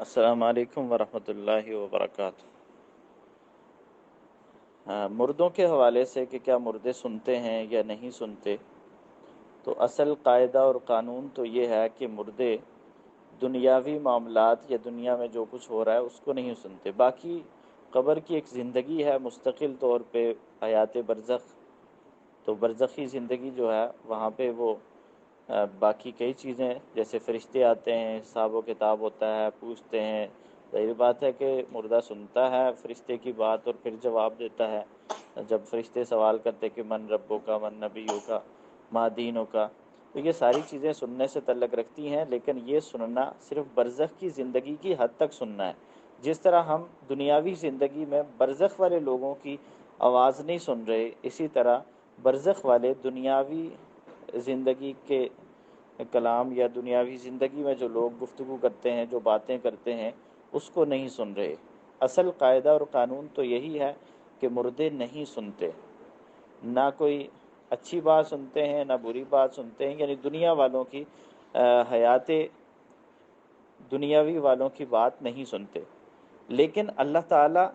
السلام علیکم ورحمۃ اللہ وبرکاتہ۔ مردوں کے حوالے سے کہ کیا مردے سنتے ہیں یا نہیں سنتے، تو اصل قاعدہ اور قانون تو یہ ہے کہ مردے دنیاوی معاملات یا دنیا میں جو کچھ ہو رہا ہے اس کو نہیں سنتے۔ باقی قبر کی ایک زندگی ہے مستقل طور پہ، حیات برزخ، تو برزخی زندگی جو ہے وہاں پہ وہ باقی کئی چیزیں جیسے فرشتے آتے ہیں، حساب و کتاب ہوتا ہے، پوچھتے ہیں۔ ظاہر بات ہے کہ مردہ سنتا ہے فرشتے کی بات اور پھر جواب دیتا ہے۔ جب فرشتے سوال کرتے کہ من ربوں کا، من نبیوں کا، ما دینوں کا، تو یہ ساری چیزیں سننے سے تعلق رکھتی ہیں، لیکن یہ سننا صرف برزخ کی زندگی کی حد تک سننا ہے۔ جس طرح ہم دنیاوی زندگی میں برزخ والے لوگوں کی آواز نہیں سن رہے، اسی طرح برزخ والے دنیاوی زندگی کے کلام یا دنیاوی زندگی میں جو لوگ گفتگو کرتے ہیں، جو باتیں کرتے ہیں، اس کو نہیں سن رہے۔ اصل قاعدہ اور قانون تو یہی ہے کہ مردے نہیں سنتے، نہ کوئی اچھی بات سنتے ہیں نہ بری بات سنتے ہیں، یعنی دنیا والوں کی حیات دنیاوی والوں کی بات نہیں سنتے۔ لیکن اللہ تعالیٰ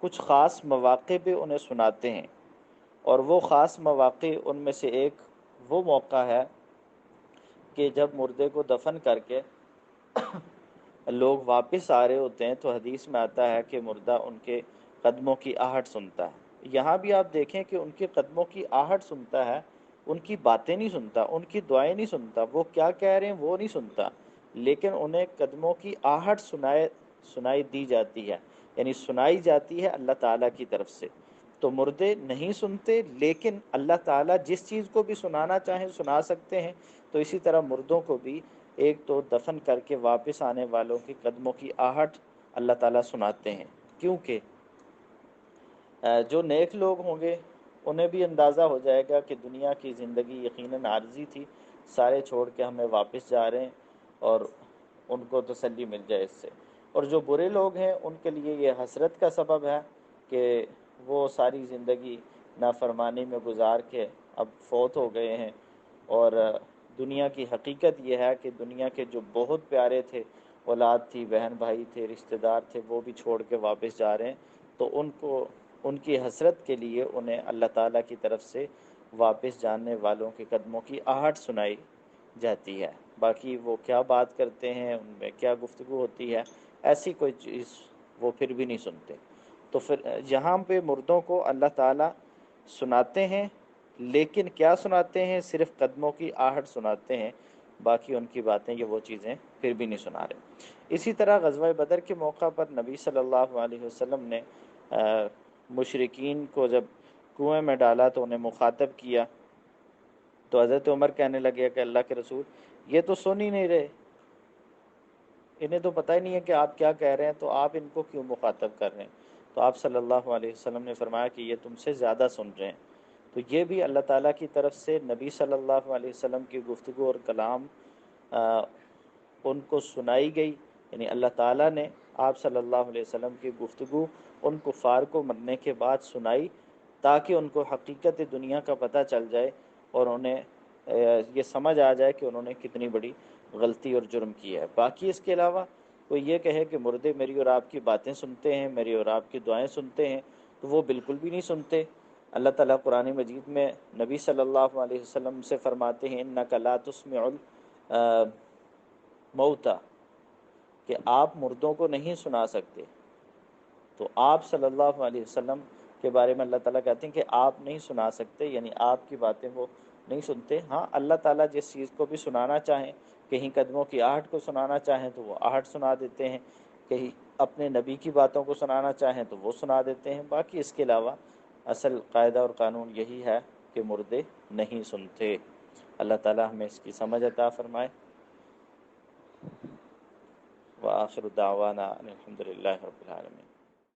کچھ خاص مواقع پہ انہیں سناتے ہیں، اور وہ خاص مواقع ان میں سے ایک وہ موقع ہے کہ جب مردے کو دفن کر کے لوگ واپس آ رہے ہوتے ہیں، تو حدیث میں آتا ہے کہ مردہ ان کے قدموں کی آہٹ سنتا ہے۔ یہاں بھی آپ دیکھیں کہ ان کے قدموں کی آہٹ سنتا ہے، ان کی باتیں نہیں سنتا، ان کی دعائیں نہیں سنتا، وہ کیا کہہ رہے ہیں وہ نہیں سنتا، لیکن انہیں قدموں کی آہٹ سنائی دی جاتی ہے، یعنی سنائی جاتی ہے اللہ تعالیٰ کی طرف سے۔ تو مردے نہیں سنتے، لیکن اللہ تعالیٰ جس چیز کو بھی سنانا چاہیں سنا سکتے ہیں۔ تو اسی طرح مردوں کو بھی ایک تو دفن کر کے واپس آنے والوں کی قدموں کی آہٹ اللہ تعالیٰ سناتے ہیں، کیونکہ جو نیک لوگ ہوں گے انہیں بھی اندازہ ہو جائے گا کہ دنیا کی زندگی یقیناً عارضی تھی، سارے چھوڑ کے ہمیں واپس جا رہے ہیں، اور ان کو تسلی مل جائے اس سے۔ اور جو برے لوگ ہیں ان کے لیے یہ حسرت کا سبب ہے کہ وہ ساری زندگی نافرمانی میں گزار کے اب فوت ہو گئے ہیں، اور دنیا کی حقیقت یہ ہے کہ دنیا کے جو بہت پیارے تھے، اولاد تھی، بہن بھائی تھے، رشتہ دار تھے، وہ بھی چھوڑ کے واپس جا رہے ہیں۔ تو ان کی حسرت کے لیے انہیں اللہ تعالیٰ کی طرف سے واپس جانے والوں کے قدموں کی آہٹ سنائی جاتی ہے۔ باقی وہ کیا بات کرتے ہیں، ان میں کیا گفتگو ہوتی ہے، ایسی کوئی چیز وہ پھر بھی نہیں سنتے۔ تو پھر یہاں پہ مردوں کو اللہ تعالیٰ سناتے ہیں، لیکن کیا سناتے ہیں؟ صرف قدموں کی آہٹ سناتے ہیں، باقی ان کی باتیں یہ وہ چیزیں پھر بھی نہیں سنا رہے۔ اسی طرح غزوہ بدر کے موقع پر نبی صلی اللہ علیہ وسلم نے مشرکین کو جب کنویں میں ڈالا تو انہیں مخاطب کیا، تو حضرت عمر کہنے لگے کہ اللہ کے رسول، یہ تو سن ہی نہیں رہے، انہیں تو پتہ ہی نہیں ہے کہ آپ کیا کہہ رہے ہیں، تو آپ ان کو کیوں مخاطب کر رہے ہیں؟ تو آپ صلی اللہ علیہ وسلم نے فرمایا کہ یہ تم سے زیادہ سن رہے ہیں۔ تو یہ بھی اللہ تعالیٰ کی طرف سے نبی صلی اللہ علیہ وسلم کی گفتگو اور کلام ان کو سنائی گئی، یعنی اللہ تعالیٰ نے آپ صلی اللہ علیہ وسلم کی گفتگو ان کفار کو مرنے کے بعد سنائی، تاکہ ان کو حقیقت دنیا کا پتہ چل جائے اور انہیں یہ سمجھ آ جائے کہ انہوں نے کتنی بڑی غلطی اور جرم کی ہے۔ باقی اس کے علاوہ کوئی یہ کہے کہ مردے میری اور آپ کی باتیں سنتے ہیں، میری اور آپ کی دعائیں سنتے ہیں، تو وہ بالکل بھی نہیں سنتے۔ اللہ تعالیٰ قرآن مجید میں نبی صلی اللہ علیہ وسلم سے فرماتے ہیں اِنَّکَ لَا تُسْمِعُ الْمَوْتَى، کہ آپ مردوں کو نہیں سنا سکتے۔ تو آپ صلی اللہ علیہ وسلم کے بارے میں اللہ تعالیٰ کہتے ہیں کہ آپ نہیں سنا سکتے، یعنی آپ کی باتیں وہ نہیں سنتے۔ ہاں، اللہ تعالیٰ جس چیز کو بھی سنانا چاہیں، کہیں قدموں کی آہٹ کو سنانا چاہیں تو وہ آہٹ سنا دیتے ہیں، کہیں اپنے نبی کی باتوں کو سنانا چاہیں تو وہ سنا دیتے ہیں۔ باقی اس کے علاوہ اصل قاعدہ اور قانون یہی ہے کہ مردے نہیں سنتے۔ اللہ تعالیٰ ہمیں اس کی سمجھ عطا فرمائے۔ وآخر دعوانا ان الحمد للہ رب العالمین۔